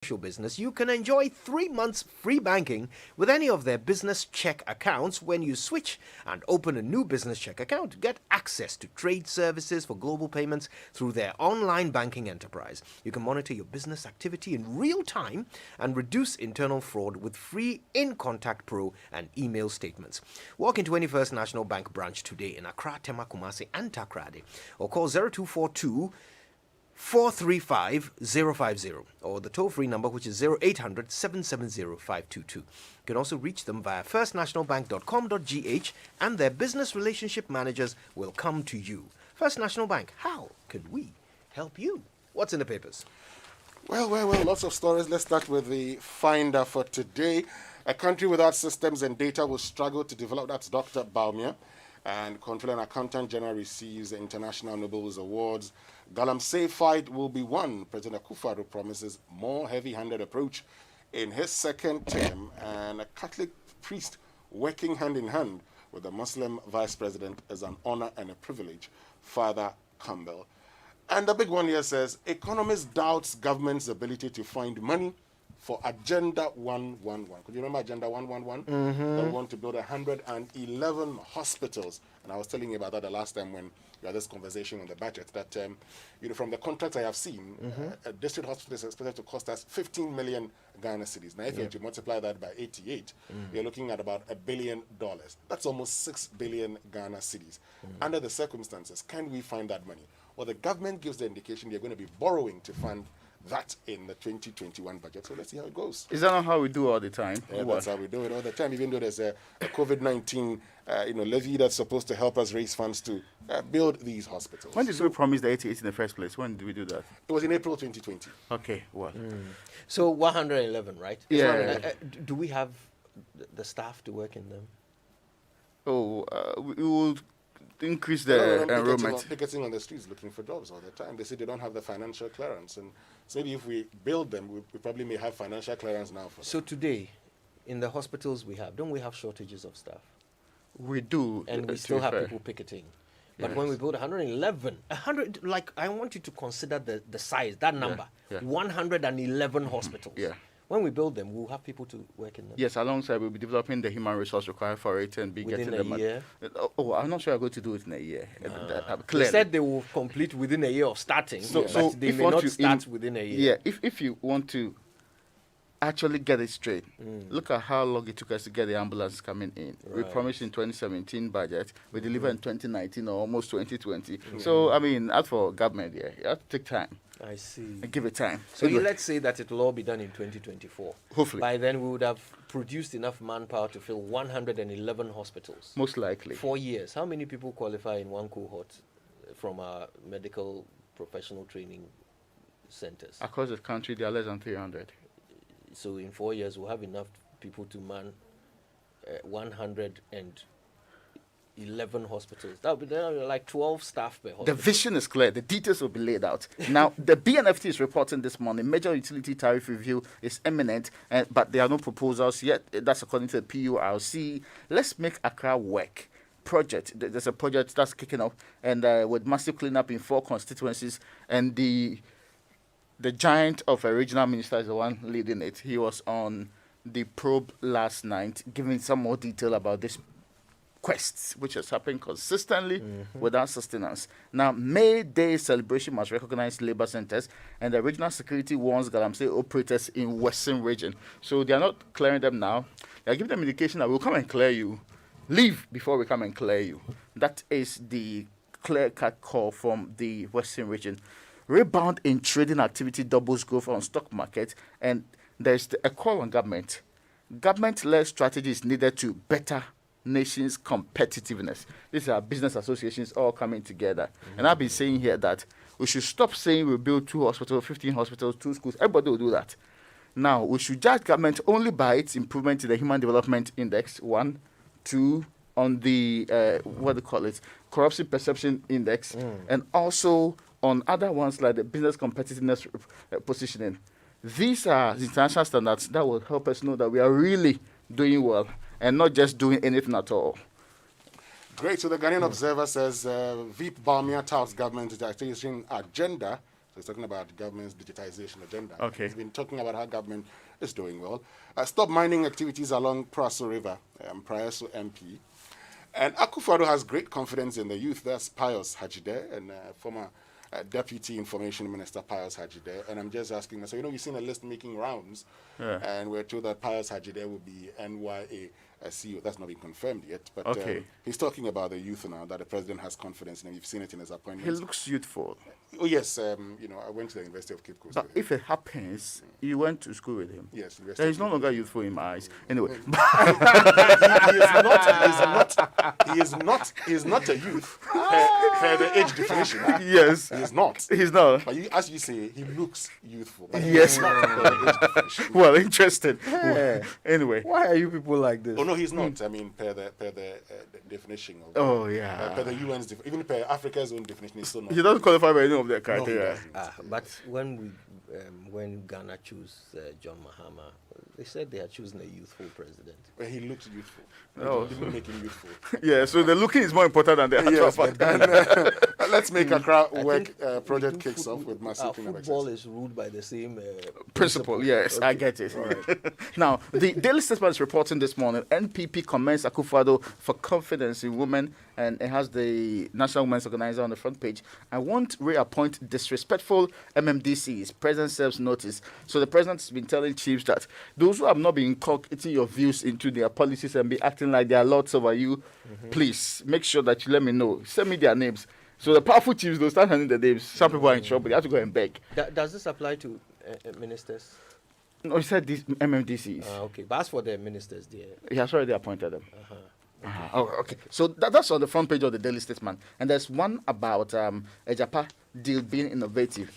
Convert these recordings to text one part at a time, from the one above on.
business, you can enjoy 3 months free banking with any of their business check accounts when you switch and open a new business check account. Get access to trade services for global payments through their online banking enterprise. You can monitor your business activity in real time and reduce internal fraud with free In Contact Pro and email statements. Walk into any First National Bank branch today in Accra, Tema, Kumasi, and Takrade, or call 0242 435 050 or the toll-free number, which is 0800 770 522. You can also reach them via firstnationalbank.com.gh, and their business relationship managers will come to you. First National Bank, how can we help you? What's in the papers? Well, lots of stories. Let's start with the finder for today. A country without systems and data will struggle to develop. That's Dr. Bawumia. And Comptroller and Accountant General receives the International Nobles Awards. Galamsey fight will be won. President Akufo-Addo promises more heavy-handed approach in his second term, and a Catholic priest working hand in hand with the Muslim vice president is an honor and a privilege. Father Campbell. And the big one here says, economist doubts government's ability to find money for Agenda 111. Could you remember Agenda 111? They want to build 111 hospitals. And I was telling you about that the last time when we had this conversation on the budget, that from the contracts I have seen, a district hospital is expected to cost us 15 million Ghana cedis. Now, if you multiply that by 88, you're looking at about $1 billion. That's almost 6 billion Ghana cedis. Under the circumstances, can we find that money? Well, the government gives the indication they're going to be borrowing to fund that in the 2021 budget. So let's see how it goes. Is that not how we do all the time? Yeah, that's how we do it all the time, even though there's a COVID-19 levy that's supposed to help us raise funds to build these hospitals. When did we promise the 88 in the first place? When did we do that? It was in April 2020. Okay, well. So 111, right? Yeah. Do we have the staff to work in them? We will increase the enrollment. Picketing on the streets looking for jobs all the time. They say they don't have the financial clearance. And so maybe if we build them, we probably may have financial clearance now. So today, in the hospitals don't we have shortages of staff? We do. And we still have people picketing. But when we build 111, I want you to consider the size, that number. Yeah. 111 hospitals. Yeah. When we build them, we'll have people to work in them. Yes, alongside we'll be developing the human resource required for it and be within getting them. A year? I'm not sure I'm going to do it in a year. They said they will complete within a year of starting, but they may not start within a year. Yeah, if you want to actually get it straight, look at how long it took us to get the ambulance coming in. Right. We promised in 2017 budget, we delivered in 2019 or almost 2020. So, I mean, as for government, you have to take time. I see. And give it time. So let's say that it will all be done in 2024. Hopefully. By then, we would have produced enough manpower to fill 111 hospitals. Most likely. 4 years. How many people qualify in one cohort from our medical professional training centers? Across the country, there are less than 300. So in 4 years, we'll have enough people to man 111 hospitals. That would be like 12 staff per hospital. The vision is clear. The details will be laid out. Now, the BNFT is reporting this morning. Major utility tariff review is imminent, but there are no proposals yet. That's according to the PURC. Let's make Accra work. Project. There's a project that's kicking off, and with massive cleanup in 4 constituencies, and the giant of a regional minister is the one leading it. He was on the probe last night, giving some more detail about this quest, which has happened consistently without sustenance. Now, May Day celebration must recognize labor centers, and the regional security warns Galamsey operators in Western region. So they are not clearing them now. They are giving them indication that we'll come and clear you. Leave before we come and clear you. That is the clear-cut call from the Western region. Rebound in trading activity doubles growth on stock market, and there's a call on government. Government-led strategy is needed to better nation's competitiveness. These are business associations all coming together. And I've been saying here that we should stop saying we'll build 2 hospitals, 15 hospitals, 2 schools. Everybody will do that. Now, we should judge government only by its improvement in the Human Development Index, 1, 2, on the, Corruption Perception Index, and also on other ones like the business competitiveness positioning. These are the international standards that will help us know that we are really doing well and not just doing anything at all. Great. So the Ghanaian Observer says Veep Bawumia touts government digitization agenda So he's talking about the government's digitization agenda. Okay. He's been talking about how government is doing well. Stop mining activities along Praso River, Praso MP. And Akufo-Addo has great confidence in the youth. That's Pius Hajide, and former Deputy Information Minister Pius Hajide. And I'm just asking myself, we've seen a list making rounds, and we're told that Pius Hajide will be NYA CEO. That's not been confirmed yet, but he's talking about the youth now, that the president has confidence in him. You've seen it in his appointments. He looks youthful. Oh, yes. I went to the University of Cape Coast. But if it happens, you went to school with him. Yes. Then he's no longer youthful in my eyes. Anyway. He is not a youth per the age definition. Yes. He is not. He's not. But as you say, he looks youthful. But Yes. he is not per the age definition. Well, interesting. Yeah. Anyway. Why are you people like this? Oh no, he's not. I mean, per the definition of. Oh, yeah. Per the UN's even per Africa's own definition, he's still not. He doesn't qualify by any of their No, he criteria. doesn't. But when Ghana chose John Mahama, they said they are choosing a youthful president. But he looks youthful. Oh. It didn't make him youthful. Yeah, so the looking is more important than the actual Yes, fact. and let's make Accra I work think we project do kicks off with massive criminal football excess. is ruled by the same Principle, yes, I get it. All right. Now, the Daily Statesman is reporting this morning, NPP commends Akufo-Addo for confidence in women, and it has the National Women's Organizer on the front page. I won't reappoint disrespectful MMDCs. President serves notice. So the president has been telling chiefs that those who have not been inculcating your views into their policies and be acting like they are lords over you, please make sure that you let me know. Send me their names. So the powerful chiefs, they'll start handing the names. Some people are in trouble. They have to go and beg. Does this apply to ministers? No, he said these MMDCs. Okay, but as for the ministers, He has already appointed them. Oh, okay. So that's on the front page of the Daily Statesman. And there's one about a Japa deal being innovative.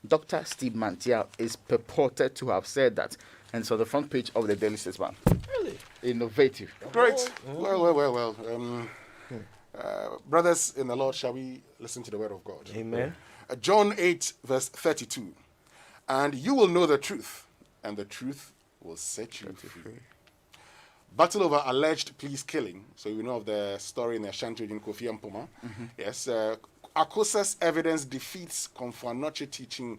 Dr. Steve Mantia is purported to have said that. And so the front page of the Daily Statesman. Really? Innovative. Great. Well. Brothers in the Lord, shall we listen to the word of God? Amen. John 8, verse 32. And you will know the truth, and the truth will set you free. Battle over alleged police killing. So you know of the story in the Ashanti region, Kofi Mpoma. Yes. Akosa's evidence defeats Komfo-Anokye teaching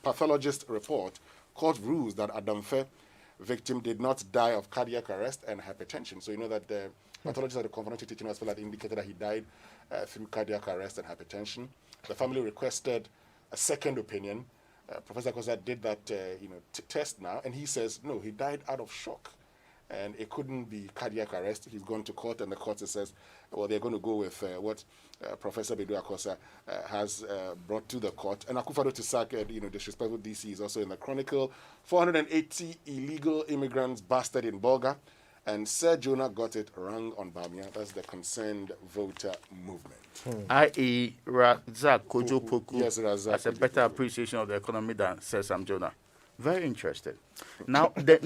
pathologist report. Court rules that Adamfe victim did not die of cardiac arrest and hypertension. So you know that the pathologist at the Komfo-Anokye teaching hospital had indicated that he died through cardiac arrest and hypertension. The family requested a second opinion. Professor Akosa did that test now, and he says, no, he died out of shock. And it couldn't be cardiac arrest. He's gone to court, and the court says, well, they're going to go with what Professor Bedu Akosa has brought to the court. And Akufo-Addo to sack, disrespectful DC is also in the Chronicle. 480 illegal immigrants busted in Bolga. And Sir Jonah got it wrong on Bamia. That's the concerned voter movement. I.e. Razak Kojo Poku Yes, Razak has a Kojo better Poku. appreciation of the economy than Sir Sam Jonah. Very interested. Now, the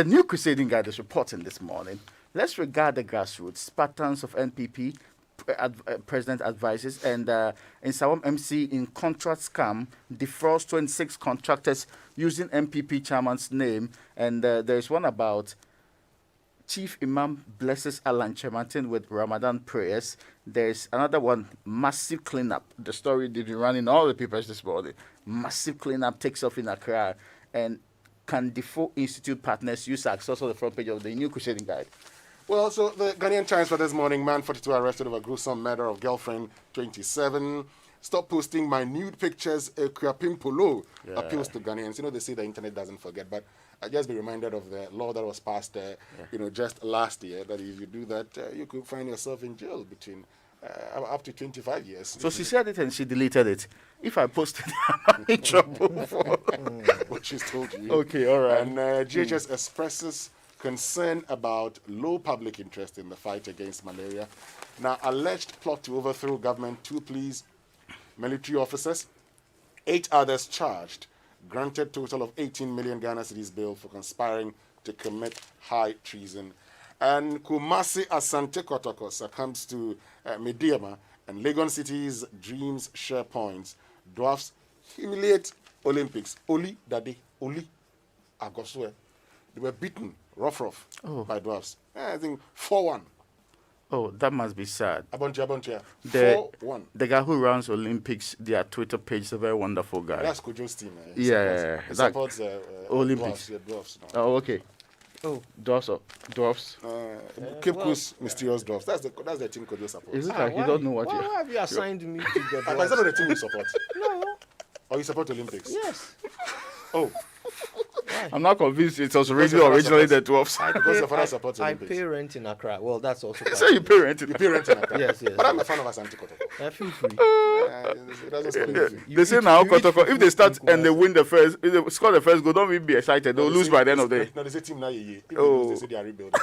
new Crusading Guide is reporting this morning. Let's regard the grassroots. Spartans of NPP, President advises, and in Sawam MC in contract scam, defrauds 26 contractors using MPP chairman's name. And there's one about Chief Imam blesses Alan Chemantin with Ramadan prayers. There's another one, massive cleanup. The story did run in all the papers this morning. Massive cleanup takes off in Accra. And can Defoe Institute partners use access on the front page of the new Crusading Guide? Well, so the Ghanaian Times for this morning, man 42 arrested over gruesome murder of girlfriend 27. Stop posting my nude pictures. Kuapim Polo appeals to Ghanaians. They say the internet doesn't forget, but I just be reminded of the law that was passed, just last year, that if you do that, you could find yourself in jail between up to 25 years. So she said it and she deleted it. If I posted it, I'm in trouble. What she's told you. Okay, all right. And GHS expresses concern about low public interest in the fight against malaria. Now, alleged plot to overthrow government, 2 police, military officers, 8 others charged, granted total of 18 million Ghana cedis bail for conspiring to commit high treason. And Kumasi Asante Kotoko succumbs to Mediama, and Legon City's dreams share points. Dwarfs humiliate Olympics. Oli Dade, Oli Agoswe. They were beaten rough by Dwarfs. I think 4-1. Oh, that must be sad. Abontia. The 4-1. the guy who runs Olympics, their Twitter page, is a very wonderful guy. That's Kojo's team. Yeah, He that- supports Olympics. dwarfs. No. Oh, okay. Oh, Dwarfs. Cape well, Coast mysterious dwarfs. That's the team Kojo supports. Is it like you don't know what why you? have you assigned me to the But is that not dwarfs? the team you support? No. Or you support Olympics? Yes. Oh, I'm not convinced it was Because your father originally the supports- dwarfs. because your father supports I Olympics. pay rent in Accra. Well, that's also. So you parented. You pay rent in Accra. Yes, yes, But I'm a yes. fan of Asante Kotoko. I feel free. It doesn't spell anything. They say eat- now, you eat Kotoko, if they fufu start in and they Kumasi. win the first, if they score the first goal, don't even be excited. They'll They lose say- by the end of the day. No, they say team now If they Oh. lose, they say they are rebuilding.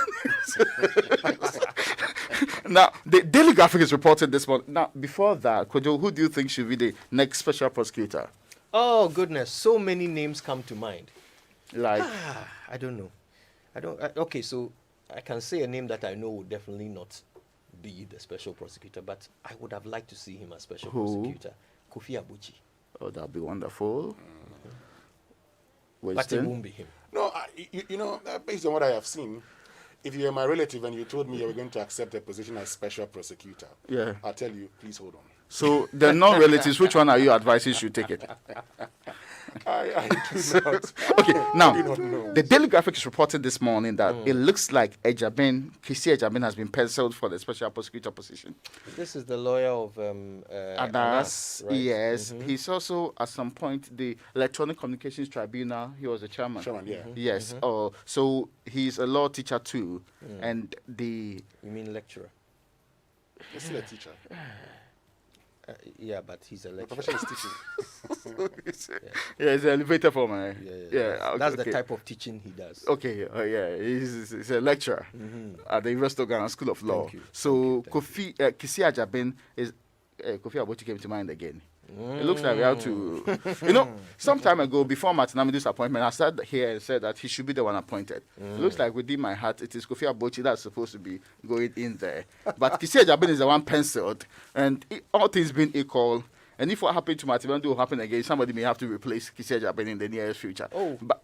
Now, the Daily Graphic is reported this morning. Now, before that, Kojo, who do you think should be the next special prosecutor? Oh goodness, so many names come to mind. Like, I don't know. Okay, so I can say a name that I know would definitely not be the special prosecutor, but I would have liked to see him as special Who? prosecutor. Kofi Abuchi. oh, that'd be wonderful. But it Winston? won't be him. No, based on what I have seen, if you're my relative and you told me you were going to accept a position as special prosecutor, Yeah. I'll tell you, please hold on. So, the non-relatives, which one are you advising should take it? I do not. Okay, now, do not know. the Daily Graphic is reporting this morning that it looks like Kisi Ejabin has been penciled for the special prosecutor position. This is the lawyer of Anas, right? yes. He's also, at some point, the Electronic Communications Tribunal, he was the chairman. Chairman, yeah. Yes, so he's a law teacher too. And the, You mean lecturer? He's still a teacher. Yeah, but he's a The lecturer. profession is teaching. yeah, he's an elevator former. That's, that's okay. the type of teaching he does. Okay, yeah, he's a lecturer at the University of Ghana School of Law. you, So Kisi Ejabin is Kofi Abuchi came to mind again. It looks like we have to, some time ago before Martin Amidu's appointment, I sat here and said that he should be the one appointed. It looks like within my heart, it is Kofi Abuchi that's supposed to be going in there. But Kisi Ejabin is the one penciled, and all things being equal. And if what happened to Martin Amidu will happen again, somebody may have to replace Kisi Ejabin in the nearest future. Oh. But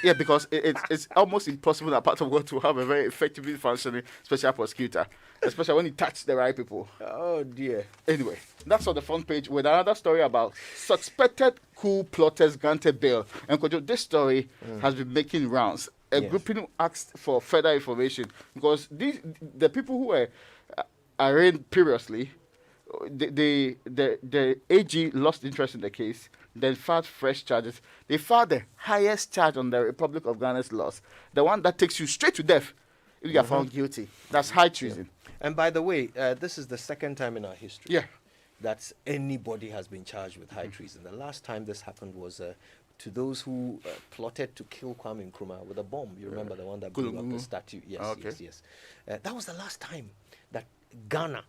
yeah, because it's almost impossible that part of the world to have a very effectively functioning special prosecutor, especially when you touch the right people. Oh dear. Anyway, that's on the front page with another story about suspected coup plotters granted bail. And Kojo, this story has been making rounds. A Yes. grouping asked for further information because the people who were arraigned previously, the AG lost interest in the case, then filed fresh charges. They filed the highest charge on the Republic of Ghana's laws, the one that takes you straight to death if you are found guilty. That's high treason. And by the way, this is the second time in our history Yeah. that anybody has been charged with high treason. The last time this happened was to those who plotted to kill Kwame Nkrumah with a bomb. You remember the one that blew up the statue? Yes, Okay. yes. That was the last time that Ghana,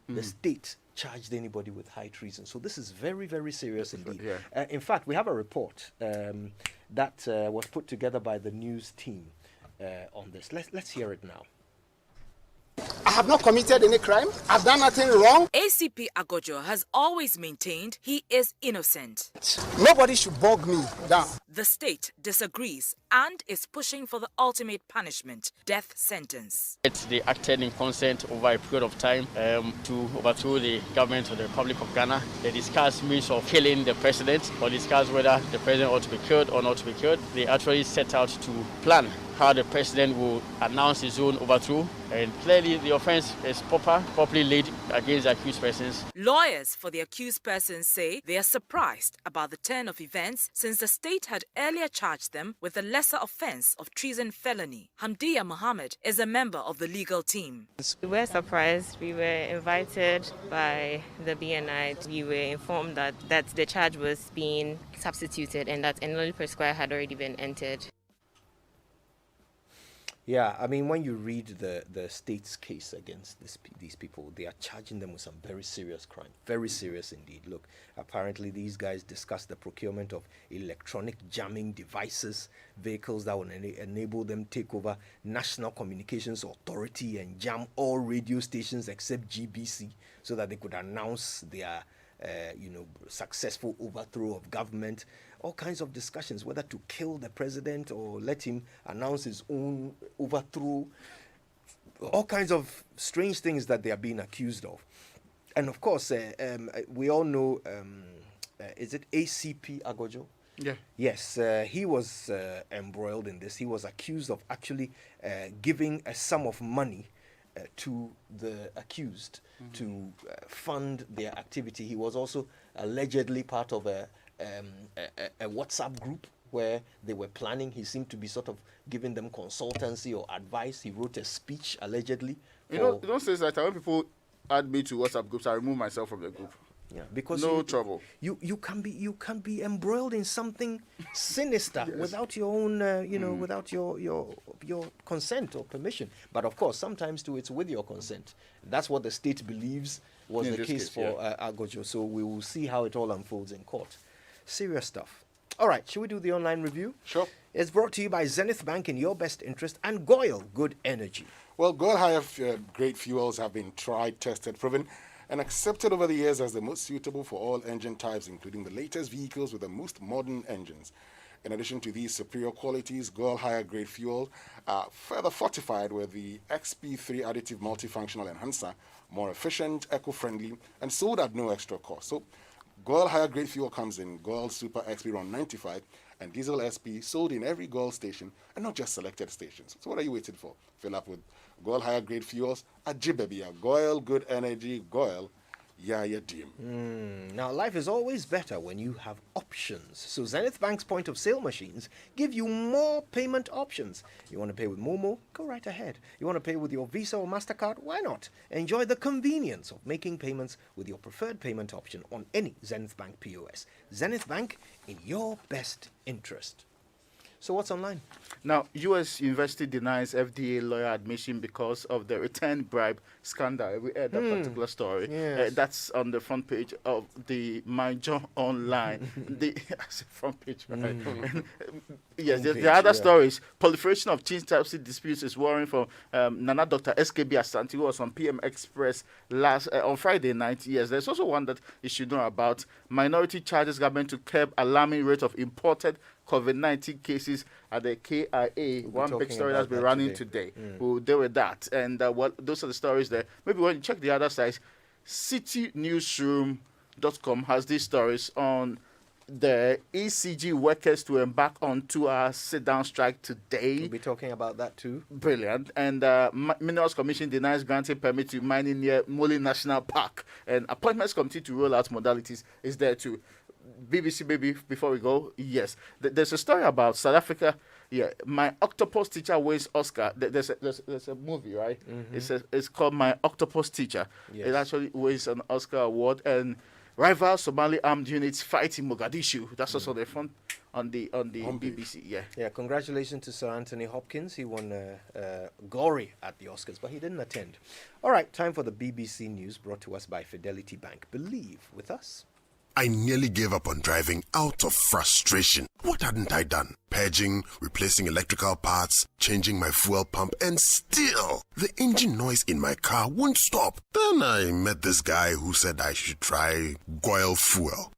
the state, charged anybody with high treason. So this is very, very serious indeed. yeah. In fact, we have a report that was put together by the news team on this. Let's hear it now. I have not committed any crime. I've done nothing wrong. ACP Agojo has always maintained he is innocent. Nobody should bog me down. The state disagrees and is pushing for the ultimate punishment, death sentence. They acted in consent over a period of time to overthrow the government of the Republic of Ghana. They discussed means of killing the president or discussed whether the president ought to be killed or not to be killed. They actually set out to plan how the president will announce his own overthrow. And clearly the offense is properly laid against the accused persons. Lawyers for the accused persons say they are surprised about the turn of events since the state had earlier charged them with the lesser offense of treason felony. Hamdiya Mohammed is a member of the legal team. We were surprised. We were invited by the BNI. We were informed that the charge was being substituted and that an early prescribed had already been entered. Yeah, I mean, when you read the state's case against these people, they are charging them with some very serious crime. Very serious indeed. Look, apparently these guys discussed the procurement of electronic jamming devices, vehicles that will enable them take over National Communications Authority and jam all radio stations except GBC so that they could announce their successful overthrow of government. All kinds of discussions, whether to kill the president or let him announce his own overthrow. all kinds of strange things that they are being accused of. And of course, we all know, is it ACP Agojo? Yeah. Yes, he was embroiled in this. He was accused of actually giving a sum of money to the accused to fund their activity. He was also allegedly part of a WhatsApp group where they were planning. He seemed to be sort of giving them consultancy or advice. He wrote a speech allegedly. You don't say that when people add me to WhatsApp groups, I remove myself from the group. Yeah, because No trouble. You can be embroiled in something sinister without your own without your consent or permission. But of course, sometimes too, it's with your consent. That's what the state believes was In the this case for Agojo. So we will see how it all unfolds in court. Serious stuff. All right, should we do the online review? Sure. It's brought to you by Zenith Bank in your best interest and Goyle Good Energy. Well, Goyle Higher grade fuels have been tried, tested, proven, and accepted over the years as the most suitable for all engine types, including the latest vehicles with the most modern engines. In addition to these superior qualities, Goyle Higher grade fuel are further fortified with the XP3 additive multifunctional enhancer, more efficient, eco-friendly, and sold at no extra cost. So, Goyle Higher grade fuel comes in Goyle Super XP Run 95 and Diesel SP, sold in every Goyle station and not just selected stations. So what are you waiting for? Fill up with Goyle Higher grade fuels at Jibebia, Goyle Good Energy, Goyle, Yaya Dim. Now, life is always better when you have options. So Zenith Bank's point of sale machines give you more payment options. You want to pay with Momo? Go right ahead. You want to pay with your Visa or MasterCard? Why not? Enjoy the convenience of making payments with your preferred payment option on any Zenith Bank POS. Zenith Bank, in your best interest. So what's online? Now, U.S. University denies FDA lawyer admission because of the return bribe scandal. We heard that particular story. Yes. That's on the front page of the Major Online. The front page, right? Yes, the other stories. Proliferation of chin types disputes is worrying for Nana Dr. SKB Asante, who was on PM Express on Friday night. Yes, there's also one that you should know about. Minority charges government to curb alarming rate of imported COVID-19 cases at the KIA. One big story that's been running today. We'll deal with that. And those are the stories there. Maybe when you check the other sites, citynewsroom.com has these stories on the ECG workers to embark on 2-hour sit-down strike today. We'll be talking about that too. Brilliant. And Minerals Commission denies granting permit to mining near Mole National Park. And Appointments Committee to roll out modalities is there too. BBC Baby, before we go, yes. There's a story about South Africa. Yeah, My Octopus Teacher Wins Oscar. There's a movie, right? It's called My Octopus Teacher. Yes. It actually wins an Oscar award. And rival Somali armed units fight in Mogadishu. That's also the front on the BBC. Yeah. Yeah, congratulations to Sir Anthony Hopkins. He won glory at the Oscars, but he didn't attend. All right, time for the BBC News brought to us by Fidelity Bank. Believe with us. I nearly gave up on driving out of frustration. What hadn't I done? Purging, replacing electrical parts, changing my fuel pump, and still, the engine noise in my car won't stop. Then I met this guy who said I should try Goyle Fuel.